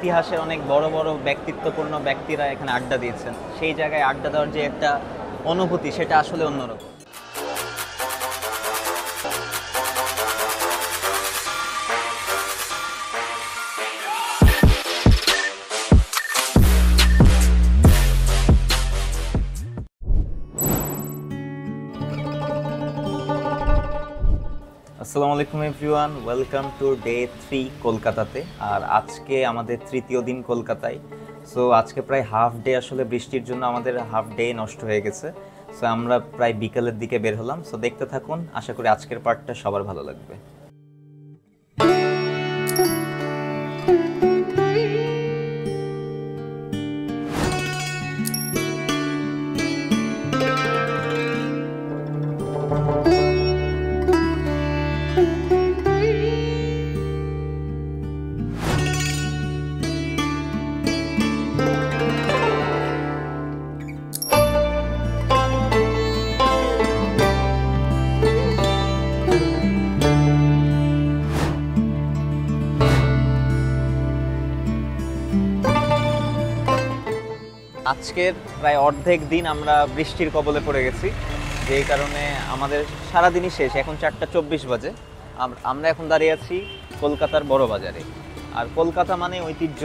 ইতিহাসে অনেক বড় বড় ব্যক্তিত্বপূর্ণ ব্যক্তিরা এখানে আড্ডা দিয়েছেন। সেই জায়গায় আড্ডা দেওয়ার যে একটা অনুভূতি, সেটা আসলে অন্যরকম। আসসালামু আলাইকুম এভরিওয়ান, ওয়েলকাম টু ডে 3 কলকাতাতে। আর আজকে আমাদের তৃতীয় দিন কলকাতায়। সো আজকে প্রায় হাফ ডে, আসলে বৃষ্টির জন্য আমাদের হাফ ডে নষ্ট হয়ে গেছে। সো আমরা প্রায় বিকালের দিকে বের হলাম। সো দেখতে থাকুন, আশা করি আজকের পার্টটা সবার ভালো লাগবে। আজকের প্রায় অর্ধেক দিন আমরা বৃষ্টির কবলে পড়ে গেছি, যেই কারণে আমাদের সারাদিনই শেষ। এখন 4:24 বাজে। আমরা এখন দাঁড়িয়ে আছি কলকাতার বড় বাজারে। আর কলকাতা মানে ঐতিহ্য,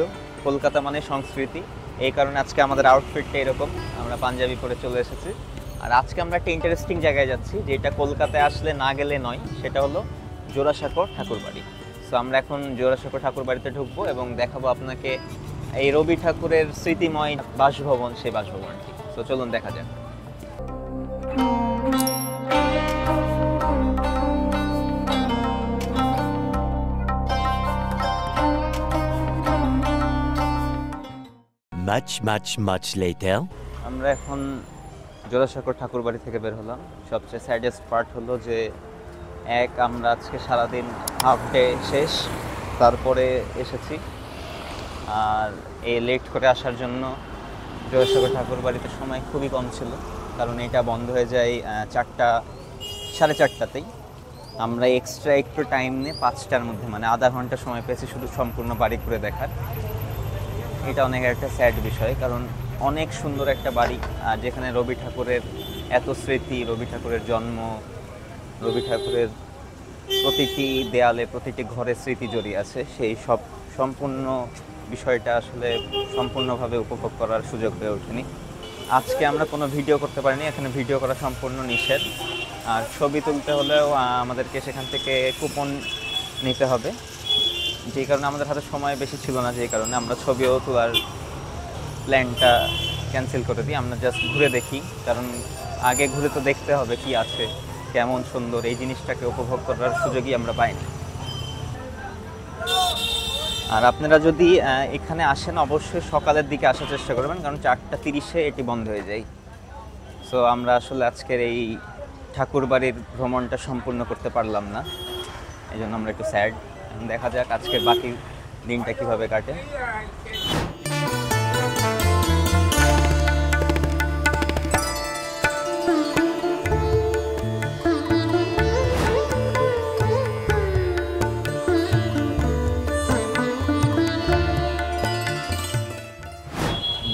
কলকাতা মানে সংস্কৃতি। এই কারণে আজকে আমাদের আউটফিটটা এরকম, আমরা পাঞ্জাবি পরে চলে এসেছি। আর আজকে আমরা একটা ইন্টারেস্টিং জায়গায় যাচ্ছি, যেটা কলকাতায় আসলে না গেলে নয়, সেটা হলো জোড়াসাঁকোর ঠাকুরবাড়ি। সো আমরা এখন জোড়াসাঁকোর ঠাকুরবাড়িতে ঢুকবো এবং দেখাবো আপনাকে এই রবি ঠাকুরের স্মৃতিময় বাসভবন, সেই বাসভবনটি। তো চলুন দেখা যাক। Much later. আমরা এখন জোড়াসাঁকোর ঠাকুরবাড়ি থেকে বের হলাম। সবচেয়ে স্যাডেস্ট পার্ট হলো যে আমরা আজকে সারাদিন হাফ ডে শেষ, তারপরে এসেছি। আর এই লেট করে আসার জন্য জোড়াসাঁকো ঠাকুর বাড়িতে সময় খুবই কম ছিল, কারণ এটা বন্ধ হয়ে যায় 4:30 4:30তেই। আমরা এক্সট্রা একটু টাইম নিয়ে 5টার মধ্যে, মানে আধা ঘন্টা সময় পেয়েছি শুধু সম্পূর্ণ বাড়ি ঘুরে দেখার। এটা অনেক একটা স্যাড বিষয়, কারণ অনেক সুন্দর একটা বাড়ি, আর যেখানে রবি ঠাকুরের এত স্মৃতি, রবি ঠাকুরের জন্ম, রবি ঠাকুরের প্রতিটি দেয়ালে, প্রতিটি ঘরে স্মৃতি জড়িয়ে আছে। সেই সব সম্পূর্ণ বিষয়টা আসলে সম্পূর্ণভাবে উপভোগ করার সুযোগ হয়ে ওঠেনি। আজকে আমরা কোনো ভিডিও করতে পারিনি, এখানে ভিডিও করা সম্পূর্ণ নিষেধ। আর ছবি তুলতে হলেও আমাদেরকে সেখান থেকে কুপন নিতে হবে, যেই কারণে আমাদের হাতে সময় বেশি ছিল না, যেই কারণে আমরা ছবিও তোলার প্ল্যানটা ক্যান্সেল করে দিই। আমরা জাস্ট ঘুরে দেখি, কারণ আগে ঘুরে তো দেখতে হবে কি আছে, কেমন সুন্দর, এই জিনিসটাকে উপভোগ করার সুযোগই আমরা পাইনি। আর আপনারা যদি এখানে আসেন, অবশ্যই সকালের দিকে আসার চেষ্টা করবেন, কারণ 4:30-এ এটি বন্ধ হয়ে যায়। সো আমরা আসলে আজকের এই ঠাকুরবাড়ির ভ্রমণটা সম্পূর্ণ করতে পারলাম না, এই জন্য আমরা একটু স্যাড। দেখা যাক আজকের বাকি দিনটা কিভাবে কাটে।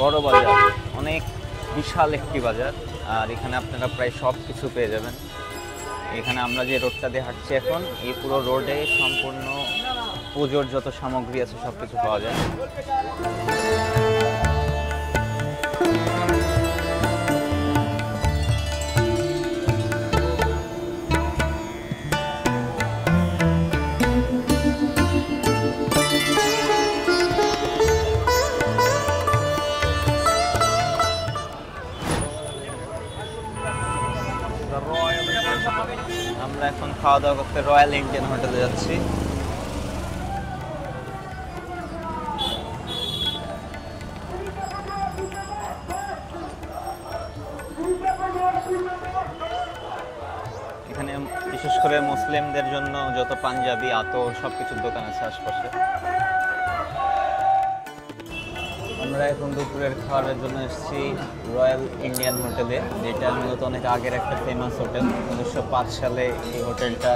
বড় বাজার, অনেক বিশাল একটি বাজার, আর এখানে আপনারা প্রায় সব কিছু পেয়ে যাবেন। এখানে আমরা যে রোডটা দিয়ে হাঁটছি এখন, এই পুরো রোডে সম্পূর্ণ পুজোর যত সামগ্রী আছে সব কিছু পাওয়া যায়। আমরা এখন খাওয়া দাওয়া করতে রয়্যাল ইন্ডিয়ান হোটেলে যাচ্ছি। এখানে বিশেষ করে মুসলিমদের জন্য যত পাঞ্জাবি, আতর, সব কিছুর দোকান আছে আশপাশে। আমরা এখন দুপুরের খাবারের জন্য এসেছি রয়্যাল ইন্ডিয়ান হোটেলে, যেটা মূলত অনেক আগের একটা ফেমাস হোটেল। 1905 সালে এই হোটেলটা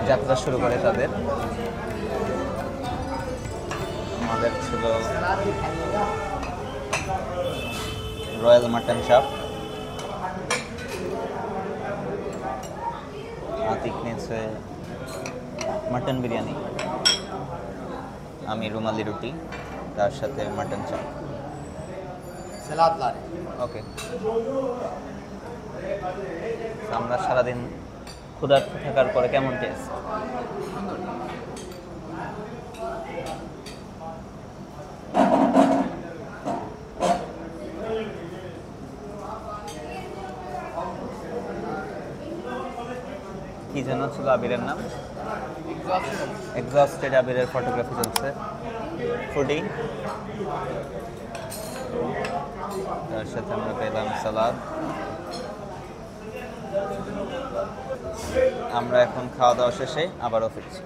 যাত্রা শুরু করে তাদের। আমাদের ছিল রয়্যাল মাটন চাপ, আতিক নিয়েছে মাটন বিরিয়ানি, আমি রুমালি রুটি, তার সাথে মাটন চাপ। सलाद ला रहे ওকে, আমরা সারাদিন ক্ষুধার্ত থাকার পরে কেমন টেস্ট? কি যেন ছিল আবিরের নাম? এক্সস্টেড আবিরের ফটোগ্রাফি চলছে। ফুডি, তার সাথে আমরা পেলাম সালাদ। আমরা এখন খাওয়া দাওয়া শেষে আবারও ফিরছি।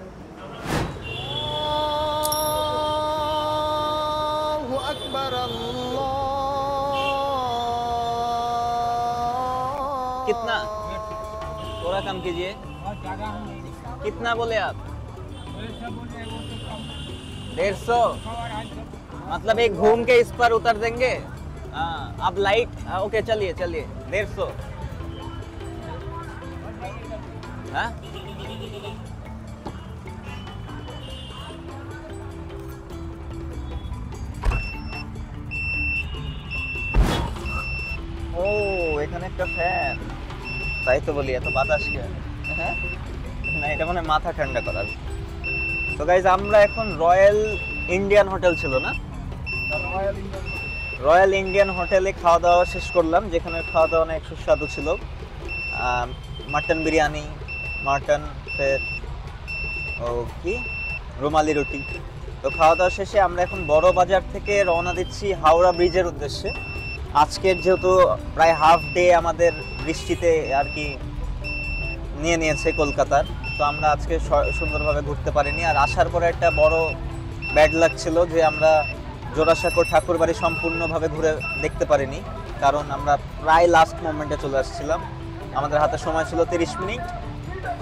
कितना थोड़ा कम कीजिए। कितना बोले आप? 150। मतलब एक घूम के इस पर उतर देंगे। हाँ, अब लाइट ओके, चलिए चलिए 150। हाँ ও, এখানে একটা ফ্যান, তাই তো বলি এত বাতাস কি? হ্যাঁ না, এটা মানে মাথা ঠান্ডা করার। তো গাইজ, আমরা এখন রয়্যাল ইন্ডিয়ান হোটেল ছিল না, রয়্যাল ইন্ডিয়ান হোটেলে খাওয়া দাওয়া শেষ করলাম, যেখানে খাওয়া দাওয়া অনেক সুস্বাদু ছিল। মাটন বিরিয়ানি, মাটন, ফের ও কি রুমালি রুটি। তো খাওয়া দাওয়া শেষে আমরা এখন বড় বাজার থেকে রওনা দিচ্ছি হাওড়া ব্রিজের উদ্দেশ্যে। আজকের যেহেতু প্রায় হাফ ডে আমাদের বৃষ্টিতে আর কি নিয়ে নিয়েছে কলকাতার, তো আমরা আজকে সুন্দরভাবে ঘুরতে পারিনি। আর আসার পরে একটা বড় ব্যাড লাক ছিল যে আমরা জোড়াসাঁকোর ঠাকুরবাড়ি সম্পূর্ণভাবে ঘুরে দেখতে পারিনি, কারণ আমরা প্রায় লাস্ট মোমেন্টে চলে আসছিলাম। আমাদের হাতে সময় ছিল 30 মিনিট,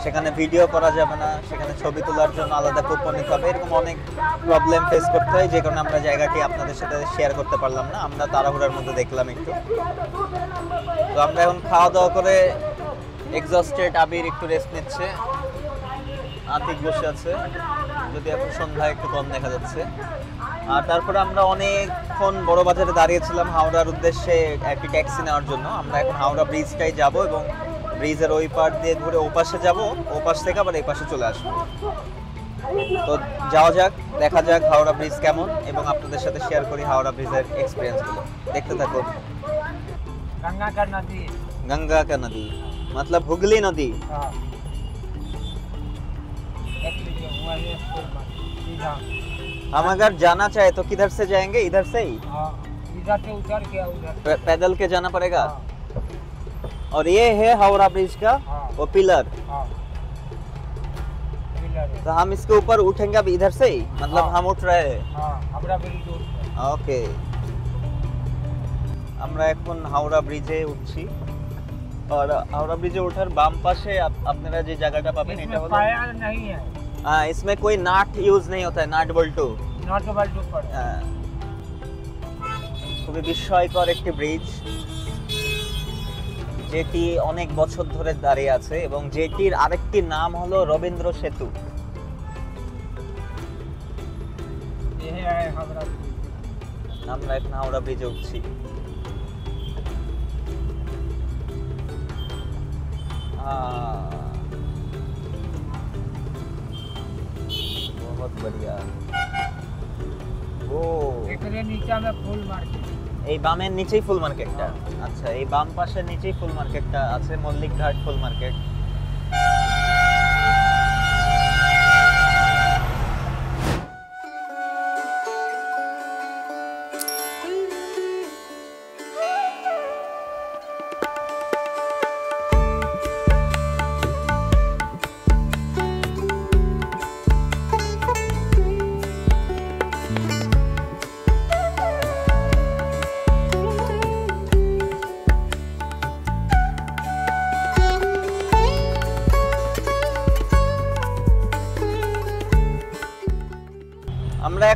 সেখানে ভিডিও করা যাবে না, সেখানে ছবি তোলার জন্য আলাদা কুপন নিতে হবে, এরকম অনেক প্রবলেম ফেস করতে হয়, যে কারণে আমরা জায়গাটি আপনাদের সাথে শেয়ার করতে পারলাম না। আমরা তাড়াহুড়ার মধ্যে দেখলাম একটু। তো আমরা এখন খাওয়া দাওয়া করে এক্সস্টেড, আবির একটু রেস্ট নিচ্ছে, আতিক বসে আছে, যদি এখন সন্ধ্যা একটু কম দেখা যাচ্ছে। আর তারপরে আমরা অনেকক্ষণ বড় বাজারে দাঁড়িয়েছিলাম হাওড়ার উদ্দেশ্যে একটি ট্যাক্সি নেওয়ার জন্য। আমরা এখন হাওড়া ব্রিজটাই যাব এবং ব্রিজের ওই পার দিয়ে ঘুরে ওপাশে যাব, ওপাশ থেকে আবার এই পাশে চলে আসবো। তো যাওয়া যাক, দেখা যাক হাওড়া ব্রিজ কেমন, এবং আপনাদের সাথে শেয়ার করি হাওড়া ব্রিজের এক্সপিরিয়েন্সগুলো। দেখতে থাকুন। गंगा का नदी गंगा का नदी मतलब हुगली नदी। हाँ देख लीजिए हुआ ये स्कूल में सीधा। हम अगर जाना चाहे तो किधर से जाएंगे? इधर से ही? हाँ इधर से उतर के उधर पैदल के जाना पड़ेगा? हाँ और ये है हावड़ा ब्रिज का हाँ। वो पिलर। हाँ पिलर है। तो हम इसके ऊपर उठेंगे अब इधर से ही, मतलब हाँ। हम उठ रहे हैं। हाँ हमरा ब्रिज उठ गया। ওকে, আমরা এখন হাওড়া ব্রিজে উঠছি। আর হাওড়া ব্রিজে ওঠার বাম পাশে আপনারা যে জায়গাটা পাবেন এটা इसमें হলো, पाया नहीं है, হ্যাঁ, इसमें कोई नाट यूज नहीं होता है, नाट बोल्टू। नॉट बल्टू पर হ্যাঁ, খুবই বিস্ময়কর একটি ব্রিজ, যেটি অনেক বছর ধরে দাঁড়িয়ে আছে এবং যেটির আরেকটি নাম হলো রবীন্দ্র সেতু। ये है हमरा আমরা এখন হাওড়া ব্রিজে উঠছি। बहुत बढ़िया। ও, एकरे नीचे में फूल मार्केट। এই বামের নিচেই ফুল মার্কেটটা? আচ্ছা, এই বাম পাশের নিচেই ফুল মার্কেটটা আছে, মল্লিক ঘাট ফুল মার্কেট।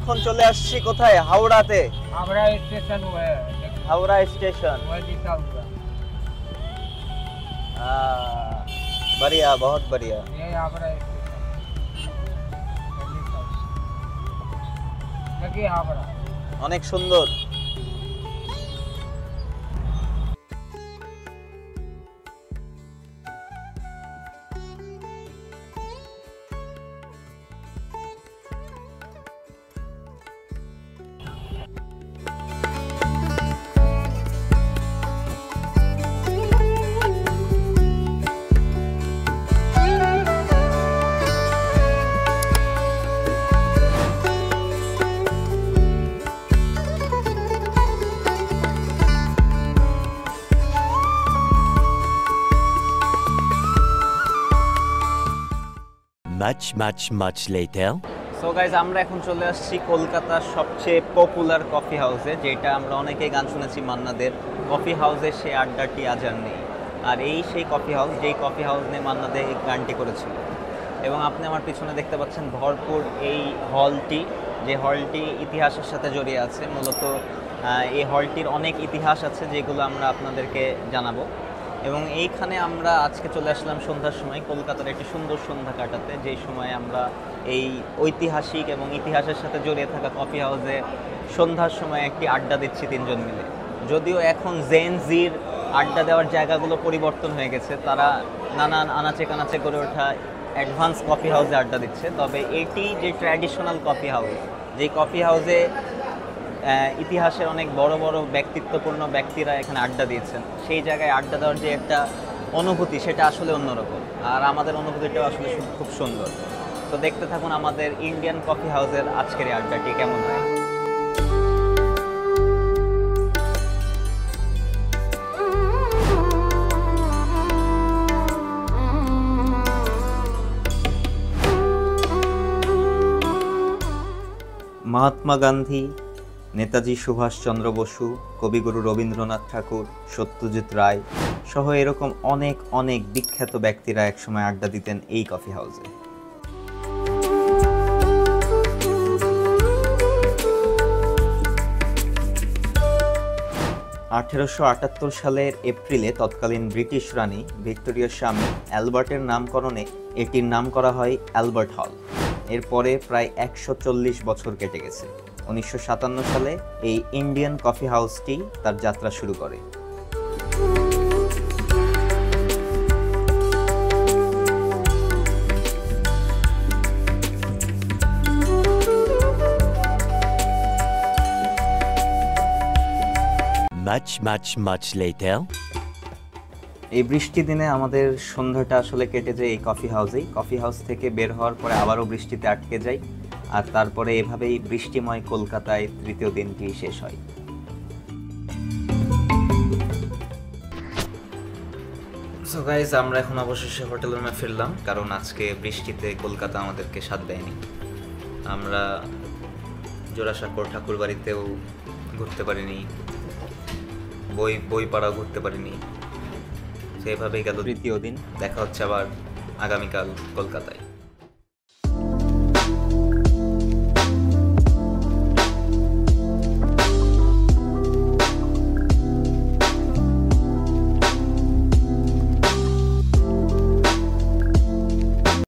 এখন চলে আসছি কোথায়? হাওড়াতে। हावड़ा स्टेशन वो है हावड़ा स्टेशन। वो लिखा हुआ बढ़िया, बहुत बढ़िया। ये हावड़ा स्टेशन लिखा हुआ देखिए हावड़ा অনেক সুন্দর। Much later. সো গাইজ, আমরা এখন চলে আসছি কলকাতার সবচেয়ে পপুলার কফি হাউসে, যেটা আমরা অনেকেই গান শুনেছি মান্নাদের। কফি হাউসে সে আড্ডাটি আজ আর নেই। আর এই সেই কফি হাউস, যেই কফি হাউস নিয়ে মান্না দে এই গানটি করেছিল। এবং আপনি আমার পিছনে দেখতে পাচ্ছেন ভরপুর এই হলটি, যে হলটি ইতিহাসের সাথে জড়িয়ে আছে। মূলত এই হলটির অনেক ইতিহাস আছে, যেগুলো আমরা আপনাদেরকে জানাবো। এবং এইখানে আমরা আজকে চলে আসলাম সন্ধ্যার সময়, কলকাতার একটি সুন্দর সন্ধ্যা কাটাতে, যেই সময় আমরা এই ঐতিহাসিক এবং ইতিহাসের সাথে জড়িয়ে থাকা কফি হাউসে সন্ধ্যার সময় একটি আড্ডা দিচ্ছি তিনজন মিলে। যদিও এখন জেন জির আড্ডা দেওয়ার জায়গাগুলো পরিবর্তন হয়ে গেছে, তারা নানান আনাচে কানাচে গড়ে ওঠা অ্যাডভান্স কফি হাউসে আড্ডা দিচ্ছে, তবে এটি যে ট্র্যাডিশনাল কফি হাউস, যেই কফি হাউসে ইতিহাসের অনেক বড় বড় ব্যক্তিত্বপূর্ণ ব্যক্তিরা এখানে আড্ডা দিয়েছেন, সেই জায়গায় আড্ডা দেওয়ার যে একটা অনুভূতি, সেটা আসলে অন্যরকম। আর আমাদের অনুভূতিটাও আসলে খুব সুন্দর। তো দেখতে থাকুন আমাদের ইন্ডিয়ান কফি হাউসের আজকের এই আড্ডাটি কেমন হয়। মহাত্মা গান্ধী, নেতাজি সুভাষচন্দ্র বসু, কবিগুরু রবীন্দ্রনাথ ঠাকুর, সত্যজিৎ রায় সহ এরকম অনেক বিখ্যাত ব্যক্তিরা একসময় আড্ডা দিতেন এই কফি হাউসে। সালের এপ্রিলে তৎকালীন ব্রিটিশ রানী ভিক্টোরিয়ার স্বামী অ্যালবার্টের নামকরণে এটির নাম করা হয় অ্যালবার্ট হল। এরপরে প্রায় 140 বছর কেটে গেছে। 1957 সালে এই ইন্ডিয়ান কফি হাউসটি তার যাত্রা শুরু করে। Much later. এই বৃষ্টি দিনে আমাদের সন্ধ্যাটা আসলে কেটে যায় এই কফি হাউসেই। কফি হাউস থেকে বের হওয়ার পরে আবারও বৃষ্টিতে আটকে যাই, আর তারপরে এভাবেই বৃষ্টিময় কলকাতায় তৃতীয় দিনটি শেষ হয়। সো গাইজ, আমরা এখন অবশেষে হোটেল রুমে ফিরলাম, কারণ আজকে বৃষ্টিতে কলকাতা আমাদেরকে সাথ দেয়নি। আমরা জোড়াসাঁকোর ঠাকুরবাড়িতেও ঘুরতে পারিনি, বইপাড়াও ঘুরতে পারিনি। সেভাবেই গেল তৃতীয় দিন। দেখা হচ্ছে আবার আগামীকাল কলকাতায়।